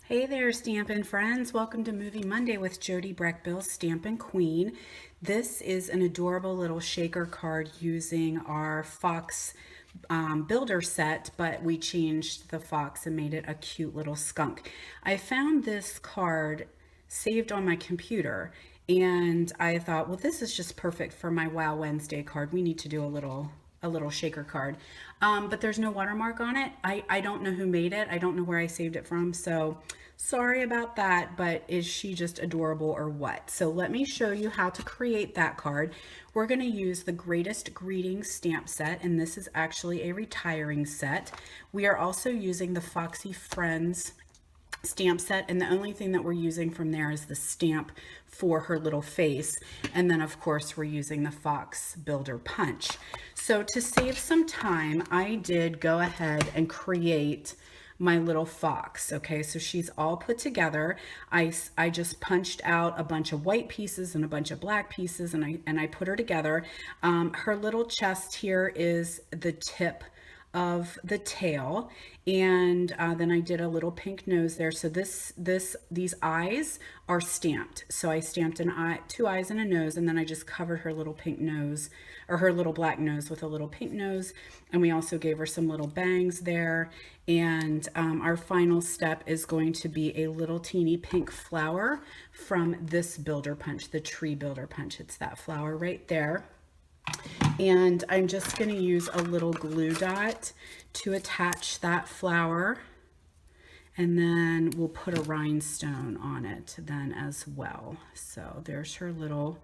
Hey there, Stampin' friends. Welcome to Movie Monday with Jody Breckbill, Stampin' Queen. This is an adorable little shaker card using our fox builder set, but we changed the fox and made it a cute little skunk. I found this card saved on my computer and I thought, well, this is just perfect for my Wow Wednesday card. We need to do a little shaker card. But there's no watermark on it. I don't know who made it. I don't know where I saved it from. So sorry about that, but is she just adorable or what? So let me show you how to create that card. We're going to use the Greatest Greetings stamp set, and this is actually a retiring set. We are also using the Foxy Friends stamp set, and the only thing that we're using from there is the stamp for her little face, and then of course we're using the Fox Builder Punch. So to save some time, I did go ahead and create my little fox. Okay, so she's all put together. I just punched out a bunch of white pieces and a bunch of black pieces, and I put her together. Her little chest here is the tip of the tail, and then I did a little pink nose there. So these eyes are stamped. So I stamped an eye, two eyes and a nose, and then I just covered her little pink nose, or her little black nose, with a little pink nose. And we also gave her some little bangs there. And our final step is going to be a little teeny pink flower from this builder punch, the tree builder punch. It's that flower right there. And I'm just going to use a little glue dot to attach that flower, and then we'll put a rhinestone on it then as well. So there's her little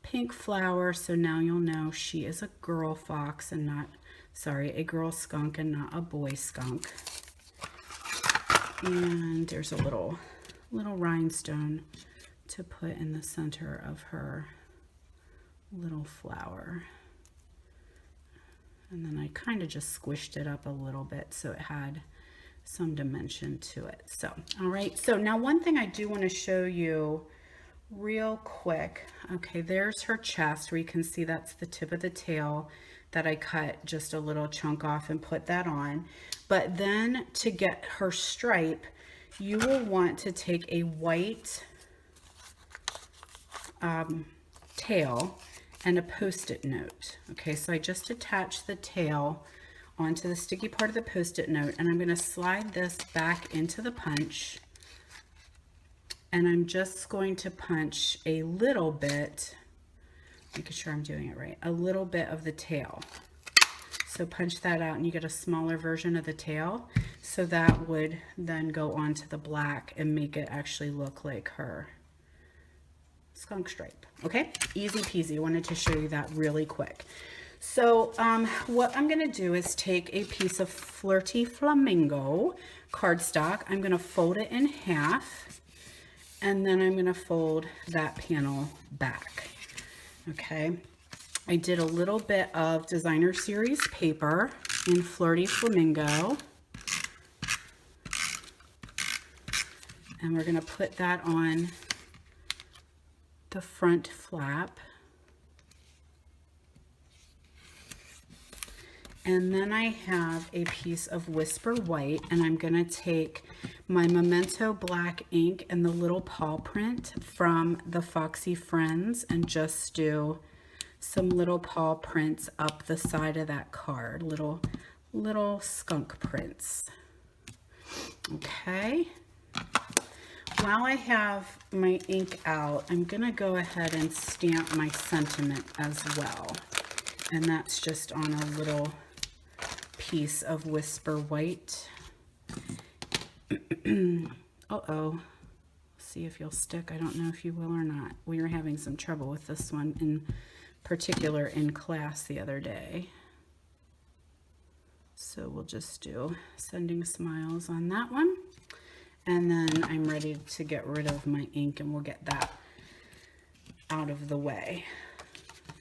pink flower. So now you'll know she is a girl fox and not, sorry, a girl skunk and not a boy skunk. And there's a little rhinestone to put in the center of her little flower. And then I kind of just squished it up a little bit so it had some dimension to it. So, all right. So now one thing I do want to show you real quick. Okay, there's her chest where you can see that's the tip of the tail that I cut just a little chunk off and put that on. But then to get her stripe, you will want to take a white tail and a Post-it note. Okay, so I just attached the tail onto the sticky part of the Post-it note, and I'm going to slide this back into the punch, and I'm just going to punch a little bit, making sure I'm doing it right, a little bit of the tail. So punch that out and you get a smaller version of the tail. So that would then go onto the black and make it actually look like her skunk stripe. Okay, easy peasy. Wanted to show you that really quick. So what I'm going to do is take a piece of Flirty Flamingo cardstock. I'm going to fold it in half, and then I'm going to fold that panel back. Okay, I did a little bit of Designer Series paper in Flirty Flamingo, and we're going to put that on the front flap. And then I have a piece of Whisper White, and I'm going to take my Memento black ink and the little paw print from the Foxy Friends and just do some little paw prints up the side of that card, little skunk prints. Okay. While I have my ink out, I'm going to go ahead and stamp my sentiment as well. And that's just on a little piece of Whisper White. Uh-oh. See if you'll stick. I don't know if you will or not. We were having some trouble with this one in particular in class the other day. So we'll just do Sending Smiles on that one. And then I'm ready to get rid of my ink, and we'll get that out of the way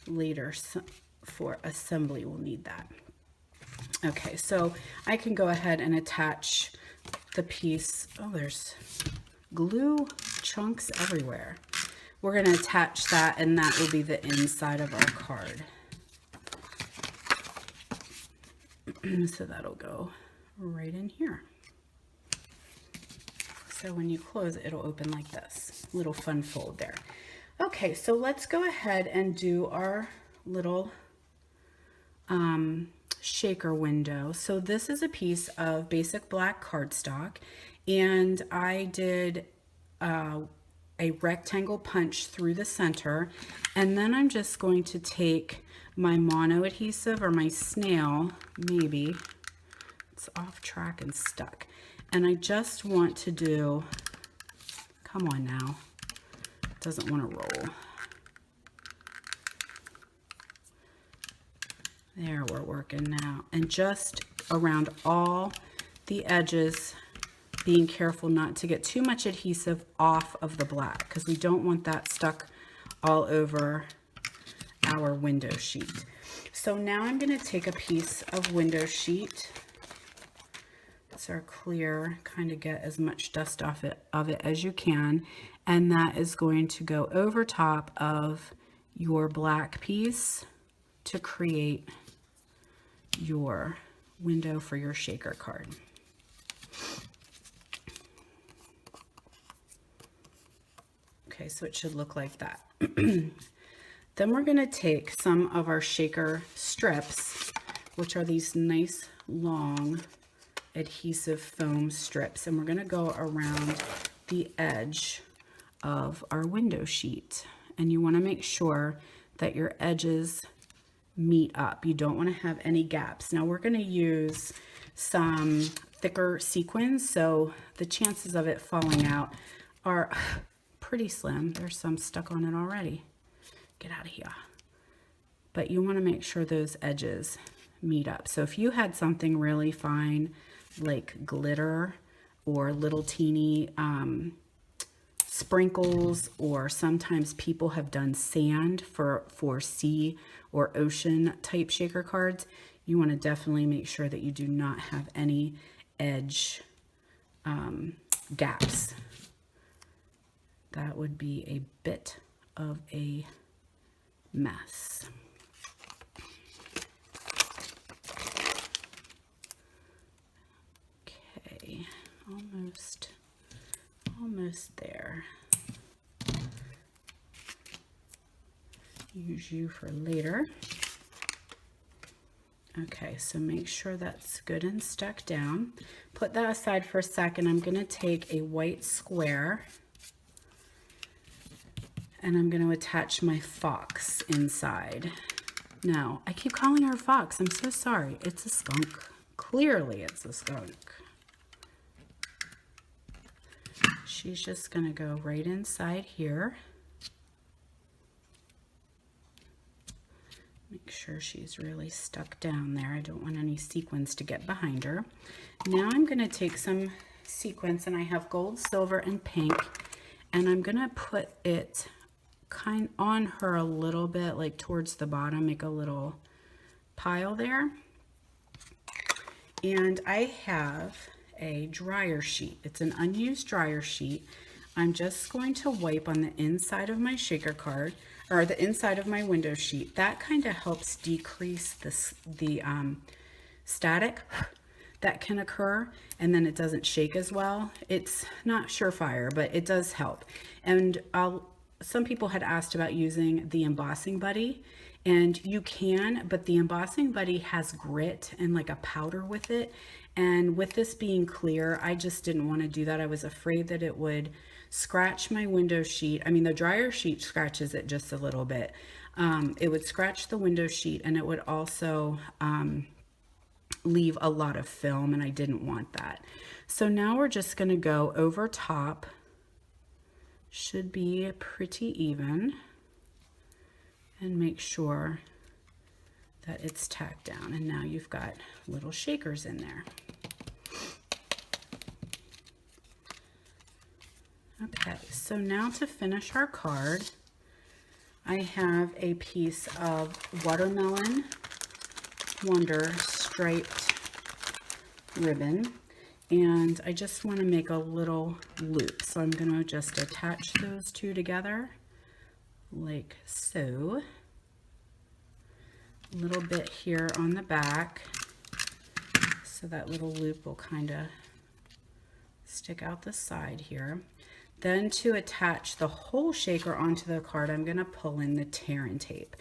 later. For assembly, we'll need that. Okay, so I can go ahead and attach the piece. Oh, there's glue chunks everywhere. We're going to attach that, and that will be the inside of our card. So that'll go right in here. So when you close it, it'll open like this. Little fun fold there. Okay, so let's go ahead and do our little shaker window. So this is a piece of basic black cardstock, and I did a rectangle punch through the center, and then I'm just going to take my mono adhesive, or my snail, maybe it's off track and stuck, and I just want to do, come on now, it doesn't want to roll. There, we're working now. And just around all the edges, being careful not to get too much adhesive off of the black, because we don't want that stuck all over our window sheet. So now I'm going to take a piece of window sheet. It's our clear, kind of get as much dust off of it as you can. And that is going to go over top of your black piece to create your window for your shaker card. Okay, so it should look like that. Then we're going to take some of our shaker strips, which are these nice long adhesive foam strips, and we're going to go around the edge of our window sheet. And you want to make sure that your edges meet up. You don't want to have any gaps. Now we're going to use some thicker sequins, so the chances of it falling out are pretty slim. There's some stuck on it already. Get out of here. But you want to make sure those edges meet up. So if you had something really fine like glitter or little teeny sprinkles, or sometimes people have done sand for sea or ocean type shaker cards, you want to definitely make sure that you do not have any edge gaps. That would be a bit of a mess. Okay, almost there. Use you for later. Okay, so make sure that's good and stuck down. Put that aside for a second. I'm going to take a white square and I'm going to attach my fox inside. No, I keep calling her a fox. I'm so sorry. It's a skunk. Clearly it's a skunk. She's just going to go right inside here. Make sure she's really stuck down there. I don't want any sequins to get behind her. Now I'm going to take some sequins, and I have gold, silver, and pink, and I'm going to put it kind on her a little bit, like towards the bottom, make a little pile there. And I have a dryer sheet. It's an unused dryer sheet. I'm just going to wipe on the inside of my shaker card, or the inside of my window sheet. That kind of helps decrease the static that can occur, and then it doesn't shake as well. It's not surefire, but it does help. And some people had asked about using the embossing buddy, and you can, but the embossing buddy has grit and like a powder with it. And with this being clear, I just didn't want to do that. I was afraid that it would scratch my window sheet. I mean, the dryer sheet scratches it just a little bit. It would scratch the window sheet, and it would also leave a lot of film, and I didn't want that. So now we're just going to go over top. Should be pretty even, and make sure that it's tacked down. And now you've got little shakers in there. Okay, so now to finish our card, I have a piece of Watermelon Wonder striped ribbon, and I just want to make a little loop. So I'm going to just attach those two together like so. A little bit here on the back, so that little loop will kind of stick out the side here. Then to attach the whole shaker onto the card, I'm going to pull in the tear and tape.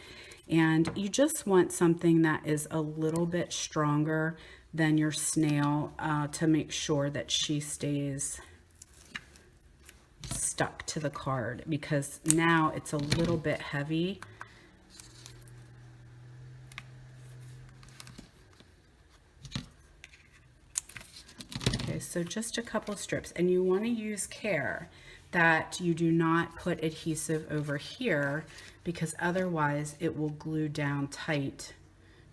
And you just want something that is a little bit stronger than your snail to make sure that she stays stuck to the card, because now it's a little bit heavy. Okay, so just a couple strips, and you want to use care that you do not put adhesive over here, because otherwise it will glue down tight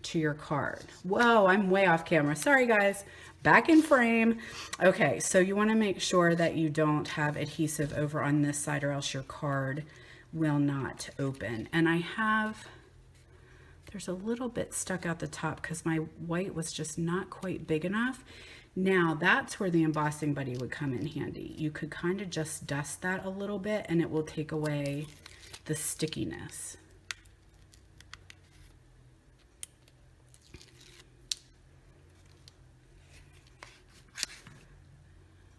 to your card. Whoa, I'm way off camera. Sorry guys, back in frame. Okay, so you want to make sure that you don't have adhesive over on this side, or else your card will not open. And there's a little bit stuck out the top because my white was just not quite big enough. Now that's where the embossing buddy would come in handy. You could kind of just dust that a little bit and it will take away the stickiness.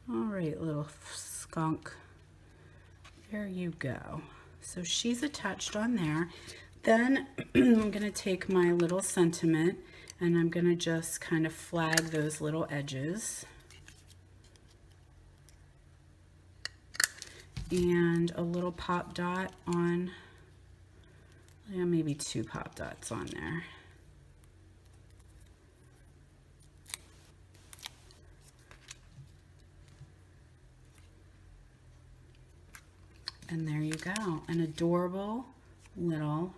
All right, little skunk, there you go. So she's attached on there. Then I'm gonna take my little sentiment and I'm gonna just kind of flag those little edges. And a little pop dot on, yeah, maybe 2 pop dots on there. And there you go, an adorable little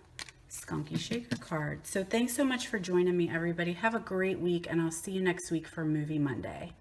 skunky shaker card. So thanks so much for joining me, everybody. Have a great week, and I'll see you next week for Movie Monday.